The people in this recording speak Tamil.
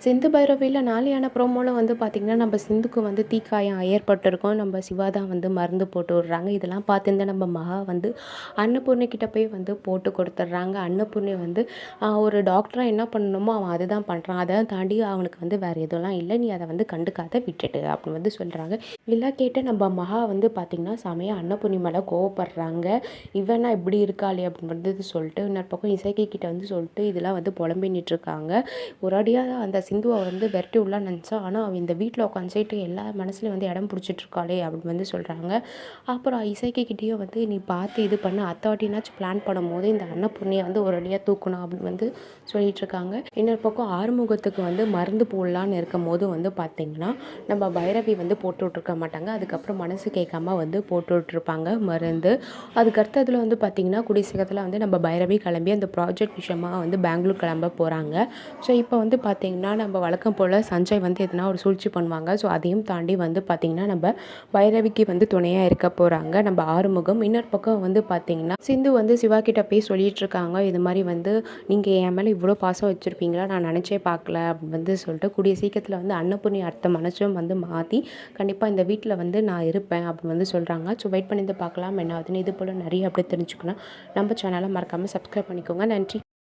சிந்து பைரவில நாளையான ப்ரோமோல வந்து பார்த்திங்கன்னா, நம்ம சிந்துக்கு வந்து தீக்காயம் ஏற்பட்டிருக்கும். நம்ம சிவா தான் வந்து மருந்து போட்டு விடுறாங்க. இதெல்லாம் பார்த்துருந்த நம்ம மகா வந்து அன்னபூர்ணி கிட்ட போய் வந்து போட்டு கொடுத்துட்றாங்க. அன்னபூர்ணி வந்து ஒரு டாக்டரா என்ன பண்ணணுமோ அவன் அதுதான் பண்றான். அத தாண்டி அவனுக்கு வந்து வேற எதுவும்லாம் இல்ல. நீ அத வந்து கண்டுக்காத விட்டுடு அப்படின்னு வந்து சொல்றாங்க. இதெல்லாம் கேட்டு நம்ம மகா வந்து பார்த்திங்கன்னா, செமையா அன்னபூர்ணி மேல கோவப்படுறாங்க. இவனா இப்படி இருக்காளே அப்படின்னு வந்து சொல்லிட்டு, இன்னொரு பக்கம் இசக்கி கிட்ட வந்து சொல்லிட்டு இதெல்லாம் வந்து புலம்பின்னுட்டு இருக்காங்க. ஒரு அடியா அந்த சிந்துவை வந்து விரட்டி விடலான்னு நினச்சா, ஆனால் அவள் இந்த வீட்டில் உட்காந்துட்டு எல்லா மனசுலையும் வந்து இடம் பிடிச்சிட்ருக்காளே அப்படின்னு வந்து சொல்கிறாங்க. அப்புறம் இசைக்கிட்டேயும் வந்து நீ பார்த்து இது பண்ண அத்தை வாட்டினாச்சும் பிளான் பண்ணும்போது இந்த அன்னபூர்ணியை வந்து ஒரு வழியாக தூக்கணும் அப்படின்னு வந்து சொல்லிகிட்ருக்காங்க. இன்னொரு பக்கம் ஆறுமுகத்துக்கு வந்து மருந்து போடலான்னு இருக்கும் போது வந்து பார்த்திங்கன்னா, நம்ம பைரவி வந்து போட்டு விட்ருக்க மாட்டாங்க. அதுக்கப்புறம் மனசு கேட்காம வந்து போட்டு விட்ருப்பாங்க மருந்து. அதுக்கடுத்ததில் வந்து பார்த்திங்கன்னா, கூடிய சீக்கிரத்தில் வந்து நம்ம பைரவி கிளம்பி அந்த ப்ராஜெக்ட் விஷயமா வந்து பெங்களூர் கிளம்ப போகிறாங்க. ஸோ இப்போ வந்து பார்த்திங்கன்னா, நம்ம வழக்கம் போல் சஞ்சய் வந்து எதனா ஒரு சூழ்ச்சி பண்ணுவாங்க. ஸோ அதையும் தாண்டி வந்து பார்த்திங்கன்னா, நம்ம பைரவிக்கு வந்து துணையாக இருக்க போகிறாங்க நம்ம ஆறுமுகம். இன்னொரு பக்கம் வந்து பார்த்திங்கன்னா, சிந்து வந்து சிவா கிட்ட போய் சொல்லிகிட்ருக்காங்க. இது மாதிரி வந்து நீங்கள் என் மேலே இவ்வளோ பாசம் வச்சுருப்பீங்களா, நான் நினச்சே பார்க்கல அப்படின்னு வந்து சொல்லிட்டு, கூடிய சீக்கிரத்தில் வந்து அன்னபூர்ணி அடுத்த மனசும் வந்து மாற்றி கண்டிப்பாக இந்த வீட்டில் வந்து நான் இருப்பேன் அப்படின்னு வந்து சொல்கிறாங்க. ஸோ வெயிட் பண்ணி பார்க்கலாம் என்ன ஆகுதுன்னு. இது போல் நிறைய அப்படி தெரிஞ்சுக்கணும் நம்ம சேனலை மறக்காமல் சப்ஸ்கிரைப் பண்ணிக்கோங்க. நன்றி.